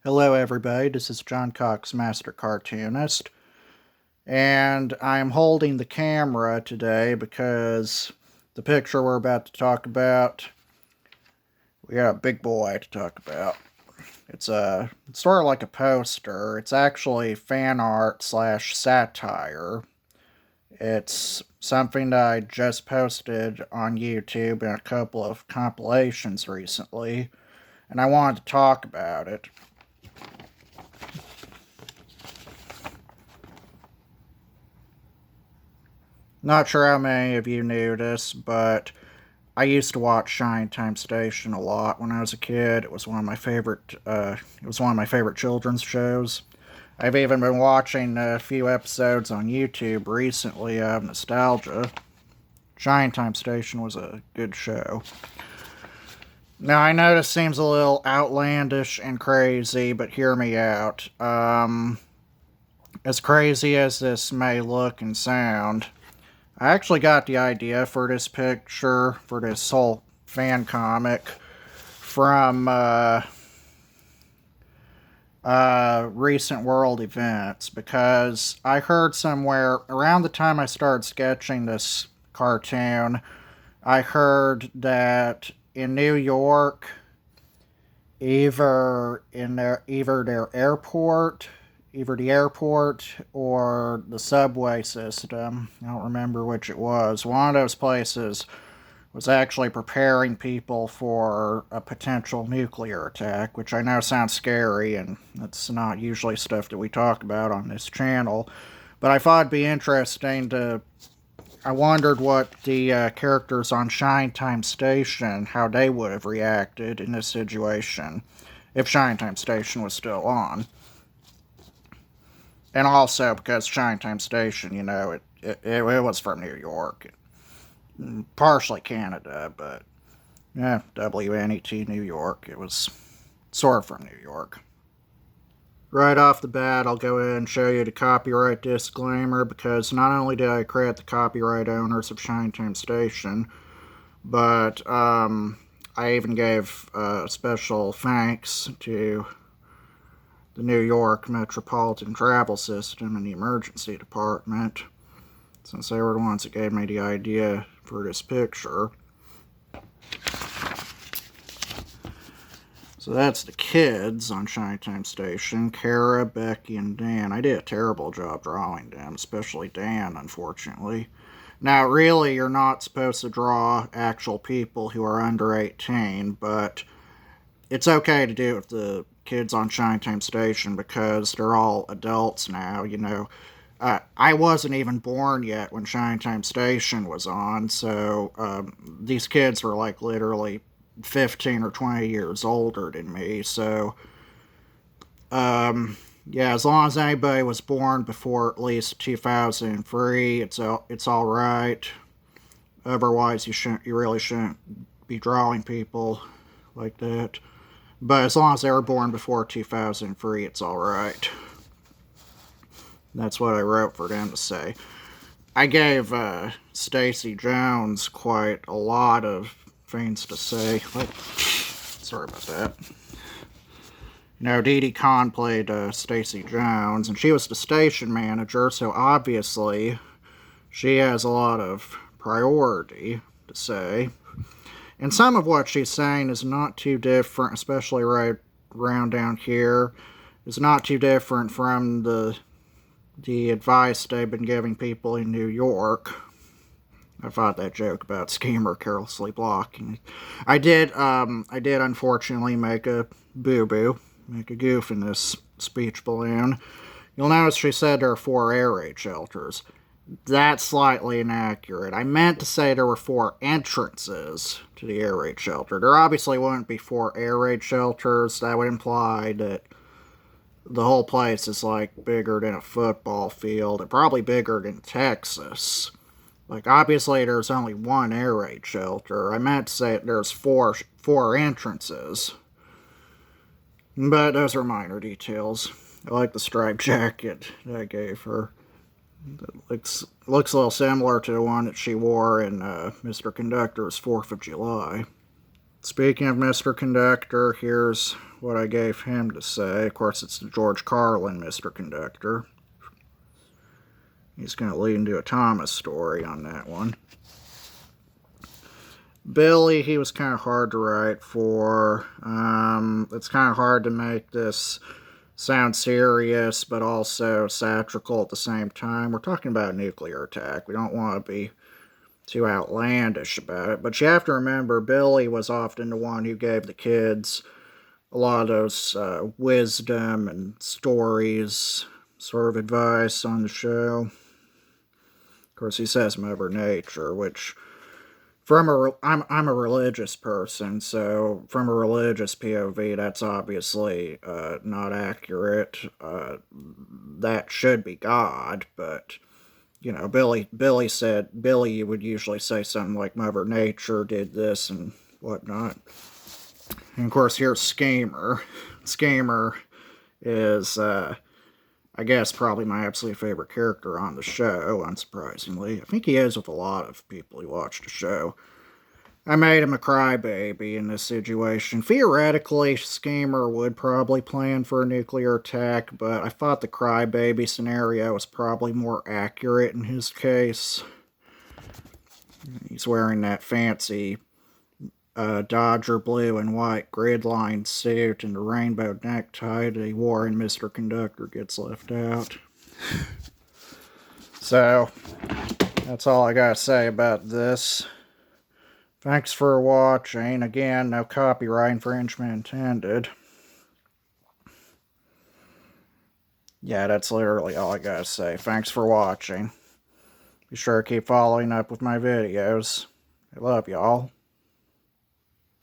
Hello everybody, this is John Cox, Master Cartoonist, and I'm holding the camera today because the picture we're about to talk about, we got a big boy to talk about. It's sort of like a poster. It's actually fan art slash satire. It's something that I just posted on YouTube in a couple of compilations recently, and I wanted to talk about it. Not sure how many of you knew this, but I used to watch Shine Time Station a lot when I was a kid. It was one of my favorite. It was one of my favorite children's shows. I've even been watching a few episodes on YouTube recently out of nostalgia. Shine Time Station was a good show. Now I know this seems a little outlandish and crazy, but hear me out. As crazy as this may look and sound, I actually got the idea for this picture, for this whole fan comic, from recent world events, because I heard somewhere around the time I started sketching this cartoon, I heard that in New York, either the airport or the subway system. I don't remember which it was. One of those places was actually preparing people for a potential nuclear attack, which I know sounds scary, and that's not usually stuff that we talk about on this channel. But I thought it'd be interesting to... I wondered what the characters on Shine Time Station, how they would have reacted in this situation, if Shine Time Station was still on. And also because Shine Time Station, you know, it was from New York. Partially Canada, but yeah, WNET New York. It was sort of from New York. Right off the bat, I'll go ahead and show you the copyright disclaimer, because not only did I credit the copyright owners of Shine Time Station, but I even gave special thanks to the New York Metropolitan Travel System and the Emergency Department, since they were the ones that gave me the idea for this picture. So that's the kids on Shine Time Station, Kara, Becky, and Dan. I did a terrible job drawing them, especially Dan, unfortunately. Now, really, you're not supposed to draw actual people who are under 18, but it's okay to do it with the kids on Shine Time Station because they're all adults now, you know. I wasn't even born yet when Shine Time Station was on, so these kids were like literally 15 or 20 years older than me, so yeah, as long as anybody was born before at least 2003, it's all right. Otherwise, you really shouldn't be drawing people like that. But as long as they were born before 2003, it's alright. That's what I wrote for them to say. I gave Stacy Jones quite a lot of things to say. Oh, sorry about that. You know, Dee Dee Khan played Stacy Jones, and she was the station manager, so obviously she has a lot of priority to say. And some of what she's saying is not too different, especially right around down here, is not too different from the advice they've been giving people in New York. I thought that joke about schemer carelessly blocking. I did unfortunately make a boo-boo, make a goof in this speech balloon. You'll notice she said there are 4 air raid shelters. That's slightly inaccurate. I meant to say there were 4 entrances to the air raid shelter. There obviously wouldn't be 4 air raid shelters. That would imply that the whole place is like bigger than a football field, and probably bigger than Texas. Like, obviously there's only 1 air raid shelter. I meant to say there's four entrances. But those are minor details. I like the striped jacket that I gave her. It looks a little similar to the one that she wore in Mr. Conductor's 4th of July. Speaking of Mr. Conductor, here's what I gave him to say. Of course, it's the George Carlin Mr. Conductor. He's going to lead into a Thomas story on that one. Billy, he was kind of hard to write for. It's kind of hard to make this sound serious, but also satirical at the same time. We're talking about a nuclear attack. We don't want to be too outlandish about it. But you have to remember, Billy was often the one who gave the kids a lot of those wisdom and stories, sort of advice on the show. Of course, he says Mother Nature, which I'm a religious person, so from a religious POV, that's obviously not accurate. That should be God, but you know, Billy would usually say something like Mother Nature did this and whatnot. And of course, here's Schemer. Schemer is, I guess, probably my absolute favorite character on the show, unsurprisingly. I think he is with a lot of people who watch the show. I made him a crybaby in this situation. Theoretically, Schemer would probably plan for a nuclear attack, but I thought the crybaby scenario was probably more accurate in his case. He's wearing that fancy Dodger blue and white grid-lined suit and the rainbow necktie that he wore in Mr. Conductor Gets Left Out. So, that's all I gotta say about this. Thanks for watching. Again, no copyright infringement intended. Yeah, that's literally all I gotta say. Thanks for watching. Be sure to keep following up with my videos. I love y'all.